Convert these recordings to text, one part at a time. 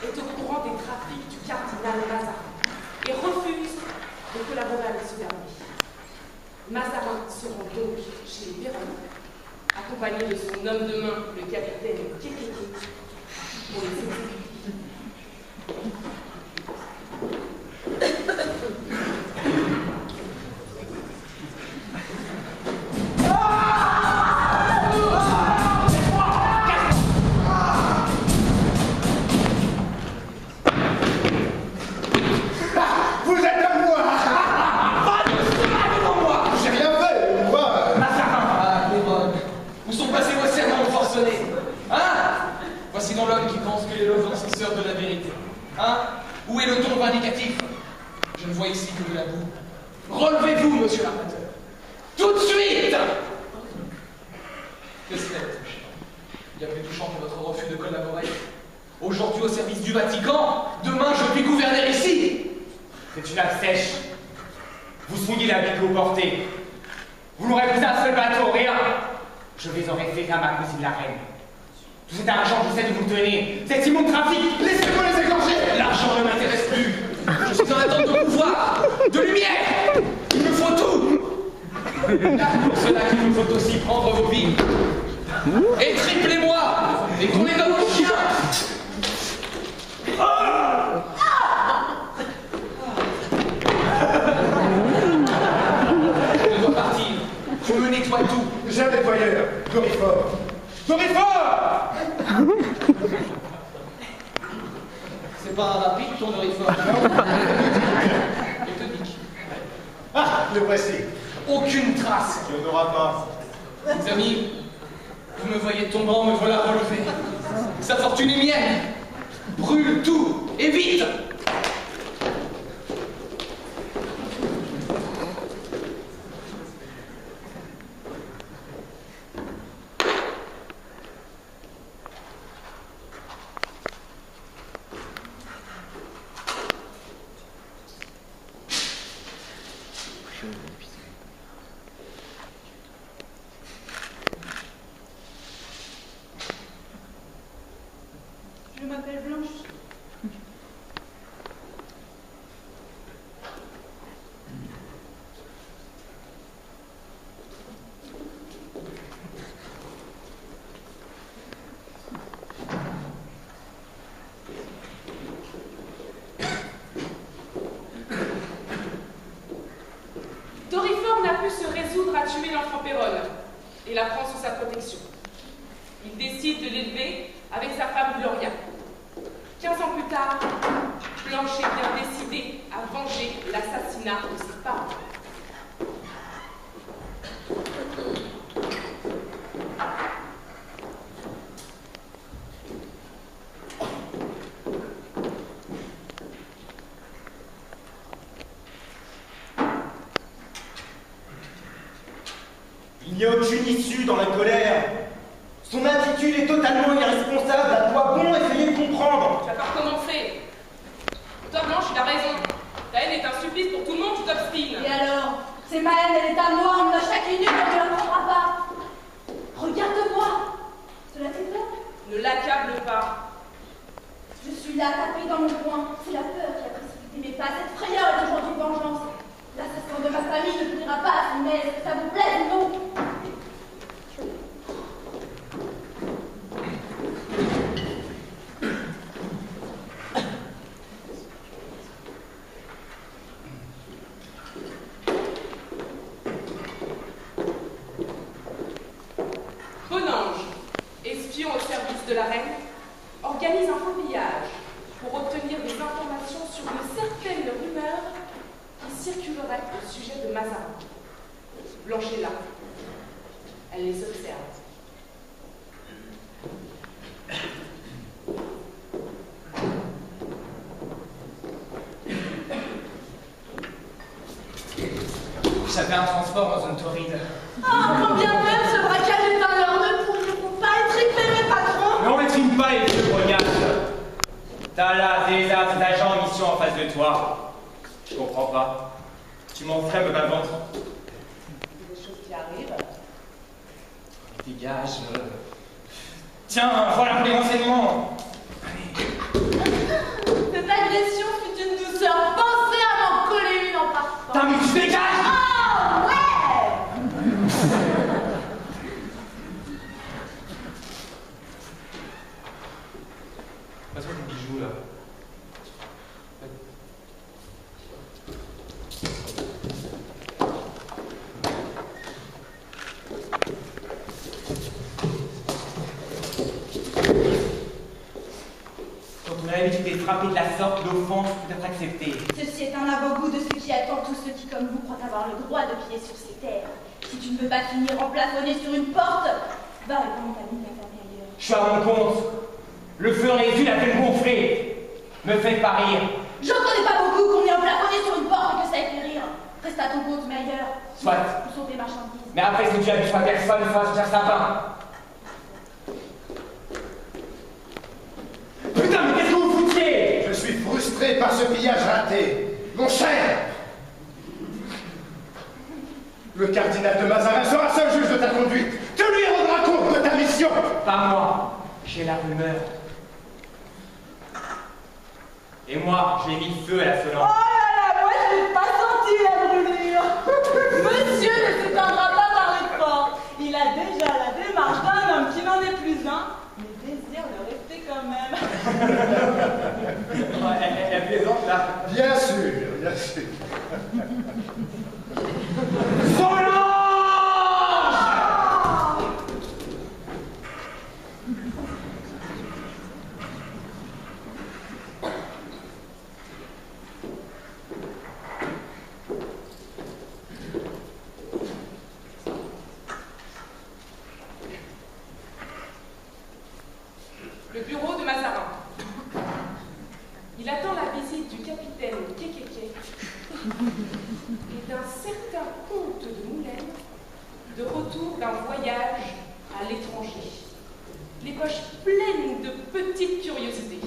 est au courant des trafics du cardinal Mazarin et refuse de collaborer avec ce dernier. Mazarin se rend donc chez les Péronne, accompagné de son homme de main, le capitaine Kékéké, pour les exécuter. De la vérité. Hein? Où est le ton vindicatif? Je ne vois ici que de la boue. Relevez-vous, monsieur l'armateur. Tout de suite! Que c'est? Il y a plus touchant que votre refus de collaborer. Aujourd'hui au service du Vatican, demain je puis gouverner ici. C'est une nappe sèche. Vous souillez l'habit que vous portez. Vous n'aurez plus un seul bateau, rien. Je vais en rester à ma cousine la reine. Tout cet argent, je sais de vous tenir. C'est immonde trafic. Laissez-moi les égorger. L'argent ne m'intéresse plus. Je suis en attente de pouvoir, de lumière. Il me faut tout. Pour cela qu'il me faut aussi prendre vos vies. Et triplez-moi. Et qu'on les donne aux chiens. Je dois partir. Tu me nettoies tout. J'ai un nettoyeur. Dorifort. Dorifort! C'est pas un rapide ton Dorifort. Et te nique. Ah, le voici. Aucune trace. Il n'y en aura pas. Mes amis, vous me voyez tombant, me voilà relevé. Sa fortune est mienne. Brûle tout, et vite! Je m'appelle Blanche. Dorifort n'a pu se résoudre à tuer l'enfant Péronne et la prend sous sa protection. Il décide de l'élever avec sa femme Gloria. 15 ans plus tard, Blanche est bien décidée à venger l'assassinat de ses parents. Il n'y a aucune issue dans la colère. Son attitude est totalement irresponsable. À quoi bon essayer de comprendre? Tu vas pas recommencer. Toi, Blanche, il a raison. Ta haine est un supplice pour tout le monde, tu t'obstines. Et alors? C'est ma haine, elle est à moi, on me l'a chaque minute, on ne la prendra pas. Regarde-moi. Cela t'étonne? Ne l'accable pas. Je suis là, tapée dans mon coin. C'est la peur qui a précipité mes pas. Cette frayeur est aujourd'hui vengeance. L'assassin de ma famille ne punira pas à son aise, que ça vous plaise ou non? Bonange, espion au service de la reine, organise un faux pillage pour obtenir des informations sur une certaine rumeur qui circulerait au sujet de Mazarin. Blanche est là. Elle les observe. J'avais un transport en zone torride. Ah, combien même ce braquage est un leurre, ne pourriez-vous pas étriper mes patrons? Mais on n'étrime pas les vieux grognards. T'as là des agents en mission en face de toi. Je comprends pas. Tu m'en ferais me battre. Des choses qui arrivent. Dégage. Tiens, voilà pour les renseignements. Allez. famille, tu dégages! Oh, ouais! Passe-moi ton bijou là. Quand on a l'habitude d'être frappé de la sorte, l'offense peut être acceptée. Ceci est un avant-goût de ce qui attend tous ceux qui, comme vous, croient avoir le droit de piller sur ces terres. Si tu ne veux pas finir emplafonné sur une porte, va répondre ta vie ailleurs. Je suis à mon compte. Le feu en les yeux, la peine gonflée. Me fait pas rire. J'en connais pas beaucoup qu'on est emplafonné sur une porte et que ça ait fait rire. Reste à ton compte, mais ailleurs. Soit. Où sont tes marchandises? Mais après, si tu habitues à personne, il faut se faire sapin. Putain, mais qu'est-ce que vous foutiez? Je suis frustré par ce pillage raté. Mon cher! Le cardinal de Mazarin sera seul juge de ta conduite. Tu lui rendras compte de ta mission. Pas moi. J'ai la rumeur. Et moi, j'ai mis le feu à la Oh Solence. là là, moi je n'ai pas senti la brûlure. Monsieur ne s'éteindra pas par les portes. Il a déjà la démarche d'un homme qui n'en est plus un, mais désire le rester quand même. Elle plaisante là. Bien sûr, bien sûr. Solange! Le bureau de Mazarin. Il attend la visite du capitaine Kékéké et d'un certain comte de Moulins de retour d'un voyage à l'étranger. Les poches pleines de petites curiosités.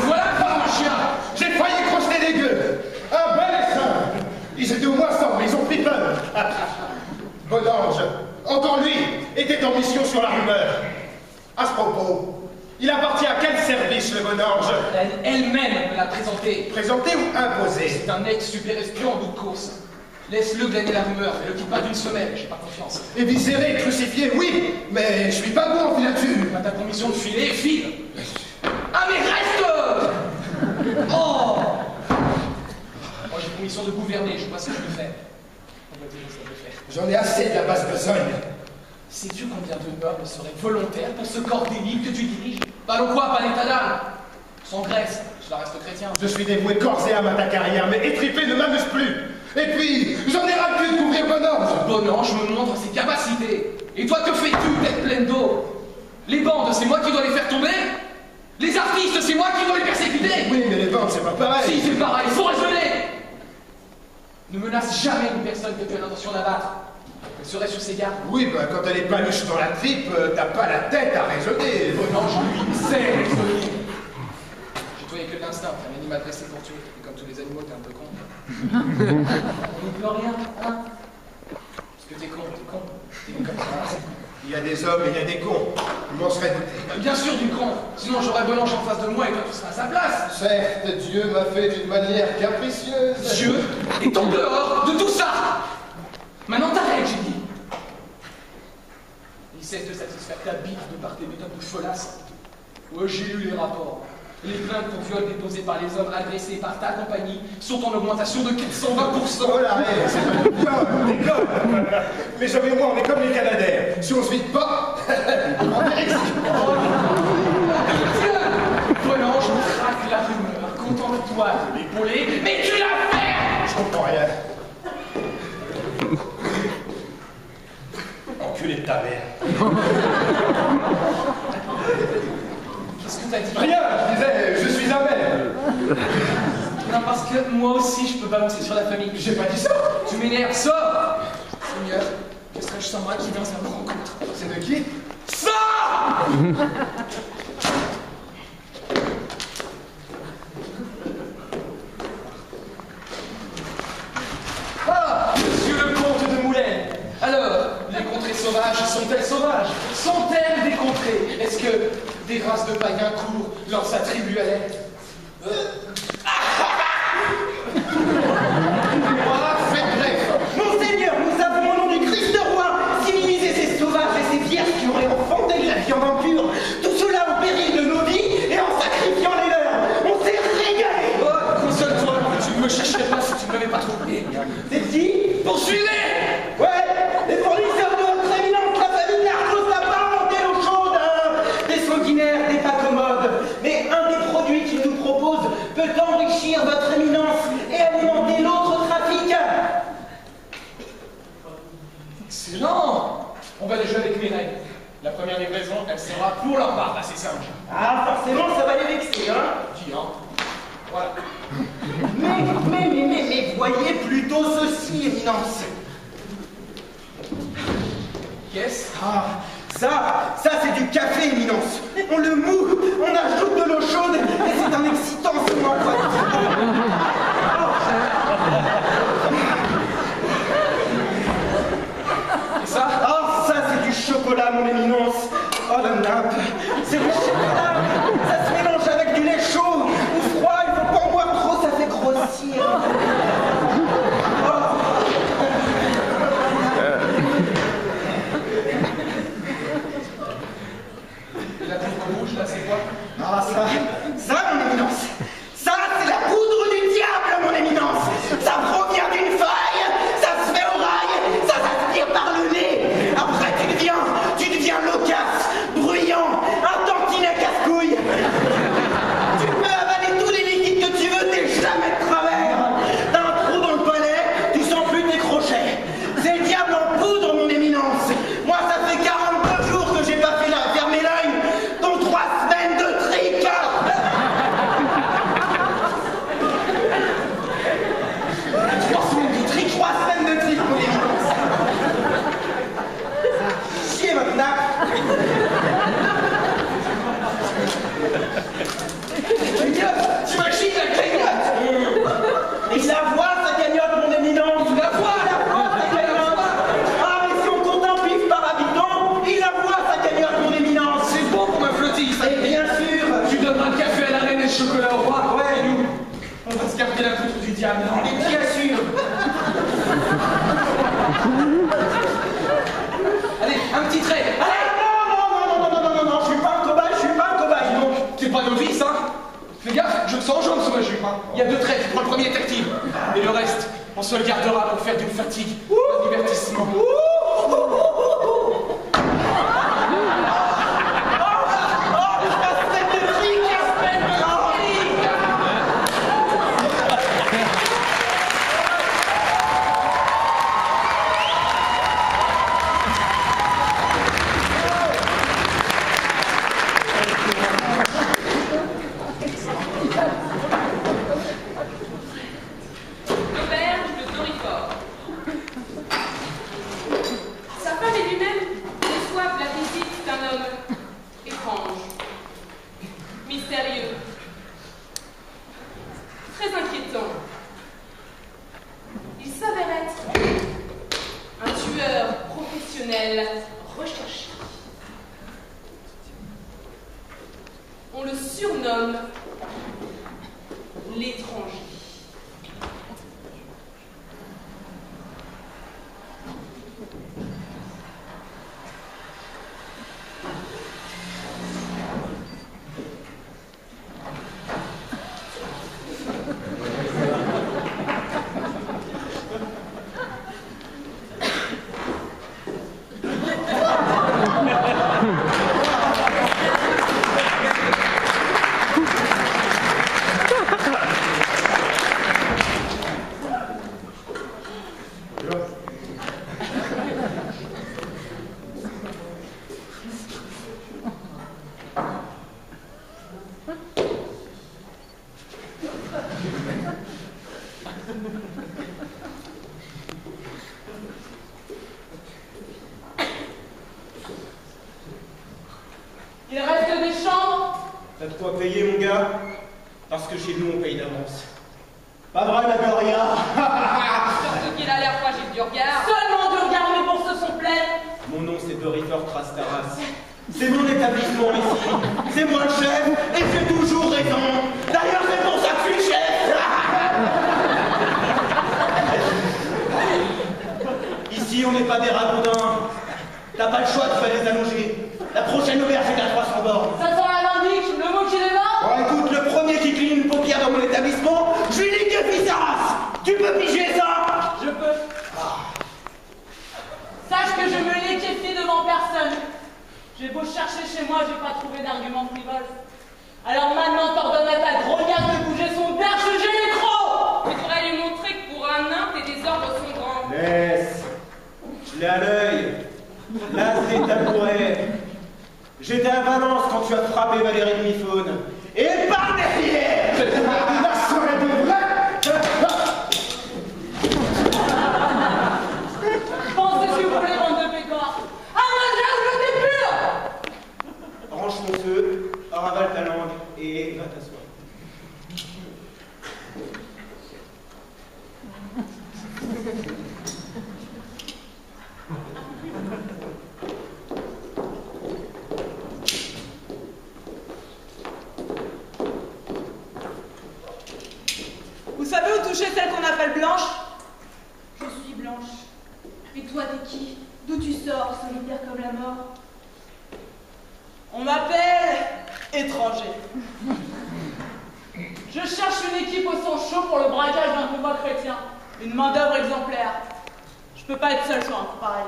Voilà pas mon chien. J'ai failli crocheter des gueules. Un bel essaim. Ils étaient au moins 100, mais ils ont pris peur. Bon ange, encore lui, était en mission sur la rumeur. À ce propos, il appartient à quel service, le bon ange? Elle-même me l'a présenté. Présenté ou imposé? C'est un ex-super espion en bout de course. Laisse-le glaner la rumeur, ne le quitte pas d'une semaine, j'ai pas confiance. Éviscéré, crucifié, oui, mais je suis pas bon en filature. Pas ta permission de filer, file. Ah mais reste. Oh. Moi j'ai permission de gouverner, je vois ce que je peux faire. On va dire ce qu'on peut faire. J'en ai assez de la basse besogne. Sais-tu combien de nobles seraient volontaires pour ce corps d'élite que tu diriges? Ballon quoi, pas l'état d'âme? Sans Grèce, cela reste chrétien. Je suis dévoué corps et âme à ta carrière, mais étripé ne m'amuse plus. Et puis, j'en ai ras le cul de couvrir bon ange. Bon ange me montre ses capacités. Et toi, que fais-tu, tête pleine d'eau? Les bandes, c'est moi qui dois les faire tomber? Les artistes, c'est moi qui dois les persécuter? Oui, mais les bandes, c'est pas pareil. Si, c'est pareil, faut raisonner. Ne menace jamais une personne que tu as l'intention d'abattre. Elle serait sur ses gardes. Oui, bah, quand elle est paluche dans la tripe, t'as pas la tête à raisonner. Bon ange, lui, sait raisonner. J'ai trouvé que l'instinct, un animal dressé pour tuer. Et comme tous les animaux, t'es un peu con. On n'y peut rien, hein? Parce que t'es con. T'es comme ça. Il y a des hommes et il y a des cons. Je m'en serais douté. Bien sûr du con. Sinon j'aurais Bonange en face de moi et toi tu seras à sa place. Certes, Dieu m'a fait d'une manière capricieuse. Dieu est en dehors de tout ça. Maintenant t'arrêtes, j'ai dit. Il cesse de satisfaire ta bite de par tes méthodes de cholasse. Ouais, j'ai lu les rapports. Les plaintes pour viol déposées par les hommes agressés par ta compagnie sont en augmentation de 420%. Oh la reine, c'est pas du bien, on déconne. Mais jamais moi, on est comme les Canadaires. Si on se vide pas, on est exil. Bonange traque la rumeur, contente-toi de l'épauler, mais tu l'as fait. Je comprends rien. Enculé de ta mère. Qu'est-ce que t'as dit? Rien, je disais, je suis un maire. Non, parce que moi aussi je peux balancer sur la famille. J'ai pas dit ça. Tu m'énerves, sors! Seigneur, que serais-je sans moi qui viens à me rencontre? C'est de qui? Sors! des races de païens courent, leurs attributs à l'aide. Voilà, faites bref. Monseigneur, nous avons au nom du Christ roi civilisé ces sauvages et ces vierges qui auraient enfanté de la viande impure. Tout cela au péril de nos vies et en sacrifiant les leurs. On s'est régalé. Oh, console-toi, tu ne me chercherais pas si tu ne m'avais pas trouvé. C'est qui? Poursuivez! Ouais, les fournisseurs de votre éminence, la famille Narcos n'a pas inventé l'eau chaude, hein. Des sanguinaires, des pas commodes. Mais un des produits qu'il nous propose peut enrichir votre éminence et alimenter l'autre trafic. Excellent! On va déjà avec les règles. La première livraison, elle sera pour leur barbe, c'est simple. Ah, forcément, ça va les vexer, hein. Dis, hein? Voilà. Mais voyez plutôt ceci, éminence. Qu'est-ce? Ah, ça c'est du café, éminence. On le moue, on ajoute de l'eau chaude et c'est un excitant sur l'emploi. Et ça? Ah, ça c'est du chocolat, mon éminence. Oh, la nappe. C'est du chocolat. Ça se mélange avec du lait chaud ou froid. Il faut pas en boire trop, ça fait grossir. Et la poudre rouge, là, c'est quoi? Ah, ça, mon éminence. Ça, c'est la poudre du diable, mon éminence. Ça provient d'une faille. Ça se fait au rail. Ça s'aspire par le nez. Après, tu deviens loquace, bruyant, un tantinet casse-couille. Tu peux avaler tous les liquides que tu veux, t'es jamais de travers. T'as un trou dans le palais, tu sens plus tes crochets. C'est le diable en poudre, mon éminence. Moi, ça fait 42 jours que j'ai pas fermé l'œil, dont 3 semaines de trique. 3 semaines de trique, 3 semaines de trique, mon éminence. Chier votre nappe. T'imagines la cagnotte? Et la voix, sa cagnotte, mon éminence. La voix, sa cagnotte. Ah, mais si on compte un pif par habitant, il la voit, sa cagnotte, mon éminence. C'est bon pour ma flottille, ça. Et bien sûr. Tu donneras le café à la reine et le chocolat au roi. Ouais. Et nous, on va se garder la poudre du diable. Et bien sûr. Allez, un petit trait. Allez, non, je suis pas un cobaye, Donc, t'es pas novice, hein? Fais gaffe, je te sens jaune sous ma jupe, hein? Il y a 2 traits, tu prends le premier tactile. Et le reste, on se le gardera pour faire d'une fatigue un divertissement. L'auberge de Dorifort. Sa femme et lui-même reçoivent la visite d'un homme étrange, mystérieux, très inquiétant. Il s'avère être un tueur professionnel recherché. On le surnomme l'étranger. Il reste des chambres. T'as de quoi payer, mon gars? Parce que chez nous, on paye d'avance. Pas vrai, la Gloria? Surtout qu'il a l'air fragile du regard. Seulement du regard, mes bourses sont pleines. Mon nom, c'est Dorifer Trastaras. C'est mon établissement ici. C'est moi le chef et j'ai toujours raison. D'ailleurs, c'est pour ça que je suis le chef. Ici, on n'est pas des ragondins. T'as pas le choix, tu vas les allonger. La prochaine auberge est à 300 bornes. Ça sent la vindique, le mot qui démarre. Bon, écoute, le premier qui cligne une paupière dans mon établissement, je lui dis que fils sa race. Tu peux piger ça? Je peux. Sache que je me liquéfie devant personne. J'ai beau chercher chez moi, j'ai pas trouvé d'argument frivole. Alors maintenant, t'ordonnes à ta grognarde de bouger son perche, j'ai les crocs. Tu devrais lui montrer que pour un nain, tes désordres sont grands. Laisse. Je l'ai à l'œil. Là, c'est tabouret. J'étais à Valence quand tu as frappé Valérie de Mifaune. Et par derrière. La serait de vrai. Pensez si vous voulez, bande de pécords. Ah, moi, je le dépure. Range ton feu, ravale ta langue et va t'asseoir. Vous savez où toucher celle qu'on appelle Blanche? Je suis Blanche. Et toi, t'es qui? D'où tu sors, solitaire comme la mort? On m'appelle étranger. Je cherche une équipe au sang chaud pour le braquage d'un convoi chrétien. Une main-d'œuvre exemplaire. Je peux pas être seul sur un coup pareil.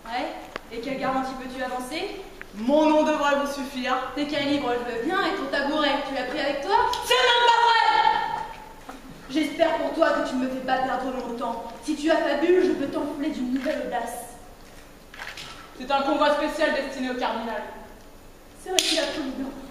Ouais? Et quelle garantie peux-tu avancer? Mon nom devrait vous suffire. T'es qu'un libre, je veux bien, et ton tabouret, tu l'as pris avec toi? C'est même pas vrai! J'espère pour toi que tu ne me fais pas perdre longtemps. Si tu affabules, je peux t'enfler d'une nouvelle audace. C'est un convoi spécial destiné au cardinal. Serait-il la providence?